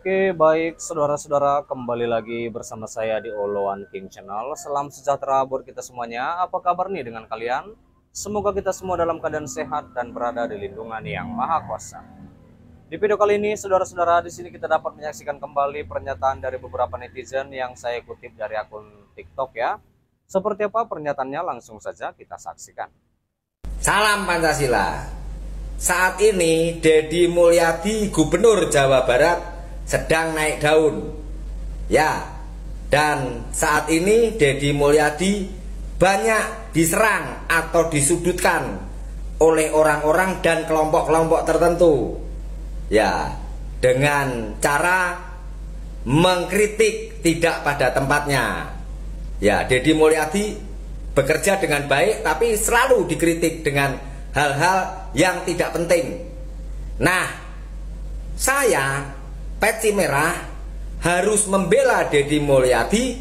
Oke, baik saudara-saudara, kembali lagi bersama saya di Oloan King Channel. Salam sejahtera buat kita semuanya. Apa kabar nih dengan kalian? Semoga kita semua dalam keadaan sehat dan berada di lindungan Yang Maha Kuasa. Di video kali ini, saudara-saudara, di sini kita dapat menyaksikan kembali pernyataan dari beberapa netizen yang saya kutip dari akun TikTok ya. Seperti apa pernyataannya, langsung saja kita saksikan. Salam Pancasila. Saat ini Deddy Mulyadi, Gubernur Jawa Barat, sedang naik daun. Ya, dan saat ini Deddy Mulyadi banyak diserang atau disudutkan oleh orang-orang dan kelompok-kelompok tertentu. Ya, dengan cara mengkritik tidak pada tempatnya. Ya, Deddy Mulyadi bekerja dengan baik tapi selalu dikritik dengan hal-hal yang tidak penting. Nah, saya peci merah harus membela Deddy Mulyadi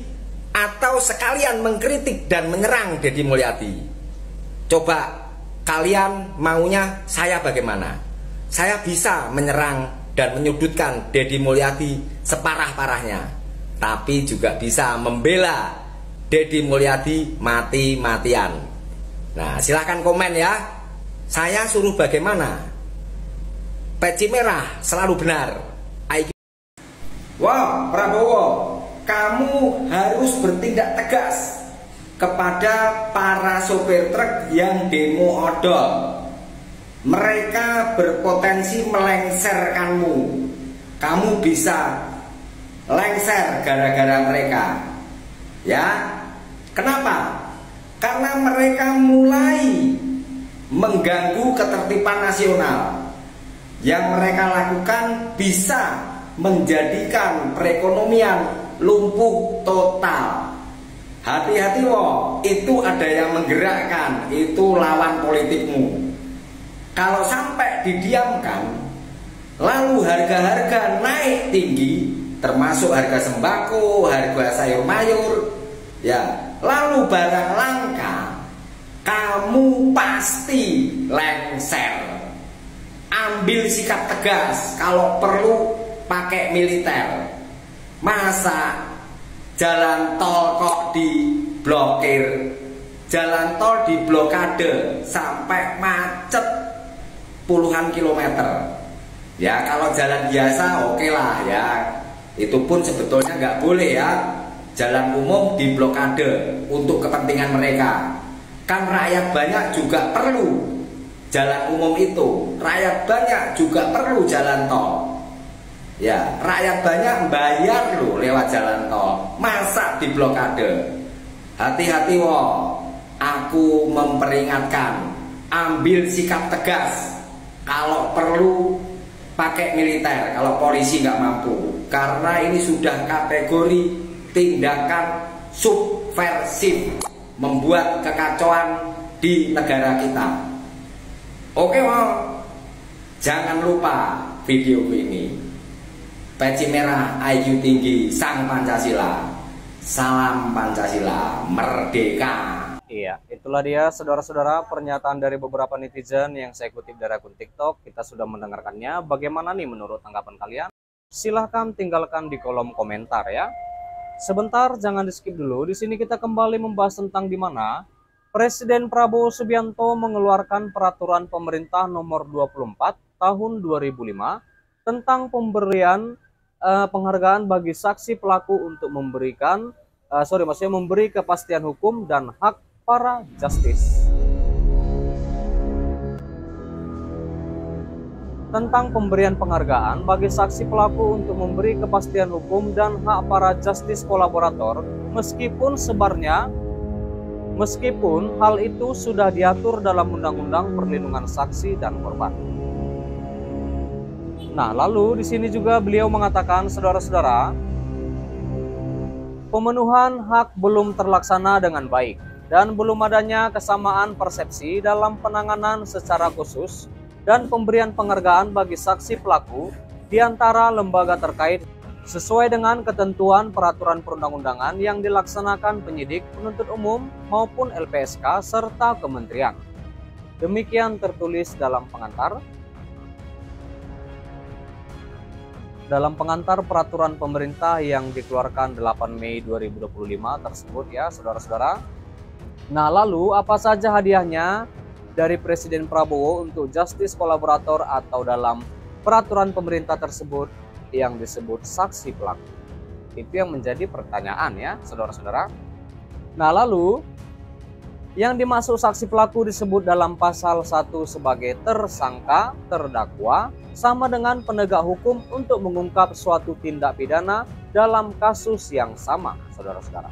atau sekalian mengkritik dan menyerang Deddy Mulyadi? Coba kalian maunya saya bagaimana? Saya bisa menyerang dan menyudutkan Deddy Mulyadi separah-parahnya, tapi juga bisa membela Deddy Mulyadi mati-matian. Nah, silahkan komen ya. Saya suruh bagaimana? Peci merah selalu benar. Wah, Prabowo, kamu harus bertindak tegas kepada para sopir truk yang demo odol. Mereka berpotensi melengsarkanmu. Kamu bisa lengser gara-gara mereka. Ya, kenapa? Karena mereka mulai mengganggu ketertiban nasional. Yang mereka lakukan bisa menjadikan perekonomian lumpuh total. Hati-hati loh, itu ada yang menggerakkan, itu lawan politikmu. Kalau sampai didiamkan, lalu harga-harga naik tinggi, termasuk harga sembako, harga sayur mayur, ya, lalu barang langka, kamu pasti lengser. Ambil sikap tegas, kalau perlu pakai militer. Masa jalan tol kok diblokir, jalan tol diblokade sampai macet puluhan kilometer. Ya, kalau jalan biasa oke lah ya, itu pun sebetulnya nggak boleh ya. Jalan umum diblokade untuk kepentingan mereka. Kan rakyat banyak juga perlu jalan umum itu. Rakyat banyak juga perlu jalan tol. Ya, rakyat banyak bayar loh lewat jalan tol. Masa diblokade? Hati-hati woh. Aku memperingatkan, ambil sikap tegas. Kalau perlu pakai militer, kalau polisi nggak mampu. Karena ini sudah kategori tindakan subversif, membuat kekacauan di negara kita. Oke mau, jangan lupa video ini. Peci merah, IQ tinggi, sang Pancasila. Salam Pancasila, merdeka. Iya, itulah dia saudara-saudara pernyataan dari beberapa netizen yang saya kutip dari akun TikTok. Kita sudah mendengarkannya. Bagaimana nih menurut tanggapan kalian? Silahkan tinggalkan di kolom komentar ya. Sebentar, jangan di skip dulu. Di sini kita kembali membahas tentang di mana Presiden Prabowo Subianto mengeluarkan peraturan pemerintah nomor 24 tahun 2005 tentang pemberian penghargaan bagi saksi pelaku untuk memberi kepastian hukum dan hak para justice. Tentang pemberian penghargaan bagi saksi pelaku untuk memberi kepastian hukum dan hak para justice kolaborator, meskipun hal itu sudah diatur dalam Undang-Undang Perlindungan Saksi dan Korban. Nah, lalu di sini juga beliau mengatakan, saudara-saudara, pemenuhan hak belum terlaksana dengan baik dan belum adanya kesamaan persepsi dalam penanganan secara khusus dan pemberian penghargaan bagi saksi pelaku di antara lembaga terkait sesuai dengan ketentuan peraturan perundang-undangan yang dilaksanakan penyidik, penuntut umum maupun LPSK serta kementerian. Demikian tertulis dalam pengantar. dalam pengantar peraturan pemerintah yang dikeluarkan 8 Mei 2025 tersebut ya saudara-saudara. Nah lalu apa saja hadiahnya dari Presiden Prabowo untuk justice kolaborator atau dalam peraturan pemerintah tersebut yang disebut saksi pelaku? Itu yang menjadi pertanyaan ya saudara-saudara. Nah lalu yang dimaksud saksi pelaku disebut dalam pasal 1 sebagai tersangka, terdakwa, sama dengan penegak hukum untuk mengungkap suatu tindak pidana dalam kasus yang sama, saudara-saudara.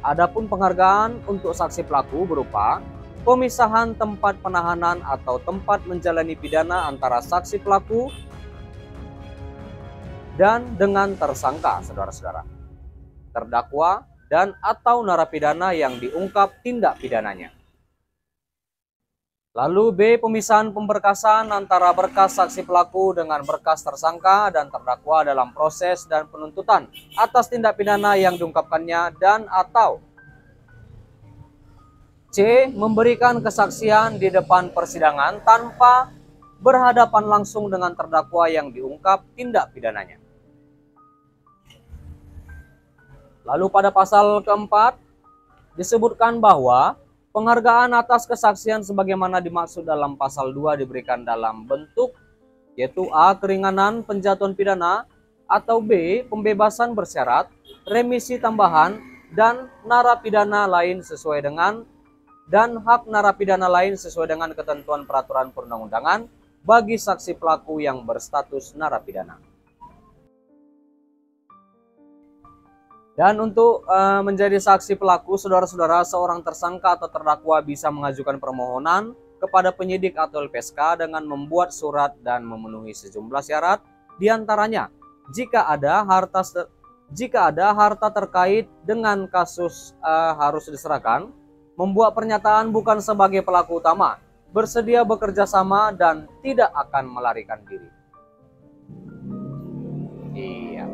Adapun penghargaan untuk saksi pelaku berupa pemisahan tempat penahanan atau tempat menjalani pidana antara saksi pelaku dan dengan tersangka, saudara-saudara, terdakwa, dan atau narapidana yang diungkap tindak pidananya. Lalu B. Pemisahan pemberkasan antara berkas saksi pelaku dengan berkas tersangka dan terdakwa dalam proses dan penuntutan atas tindak pidana yang diungkapkannya dan atau C. Memberikan kesaksian di depan persidangan tanpa berhadapan langsung dengan terdakwa yang diungkap tindak pidananya. Lalu pada pasal keempat disebutkan bahwa penghargaan atas kesaksian sebagaimana dimaksud dalam pasal 2 diberikan dalam bentuk yaitu A. Keringanan penjatuhan pidana atau B. Pembebasan bersyarat, remisi tambahan, dan narapidana lain sesuai dengan dan hak narapidana lain sesuai dengan ketentuan peraturan perundang-undangan bagi saksi pelaku yang berstatus narapidana. Dan untuk menjadi saksi pelaku, saudara-saudara, seorang tersangka atau terdakwa bisa mengajukan permohonan kepada penyidik atau LPSK dengan membuat surat dan memenuhi sejumlah syarat, diantaranya jika ada harta terkait dengan kasus harus diserahkan, membuat pernyataan bukan sebagai pelaku utama, bersedia bekerja sama dan tidak akan melarikan diri. Iya.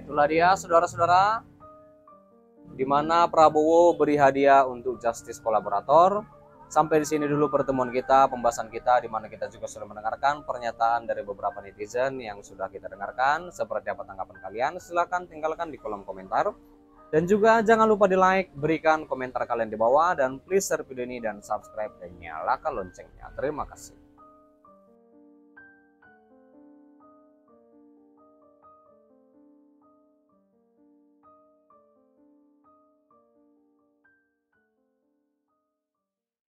Itulah dia saudara-saudara, di mana Prabowo beri hadiah untuk justice kolaborator. Sampai di sini dulu pertemuan kita, pembahasan kita, di mana kita juga sudah mendengarkan pernyataan dari beberapa netizen yang sudah kita dengarkan. Seperti apa tanggapan kalian? Silahkan tinggalkan di kolom komentar. Dan juga jangan lupa di like, berikan komentar kalian di bawah, dan please share video ini dan subscribe dan nyalakan loncengnya. Terima kasih.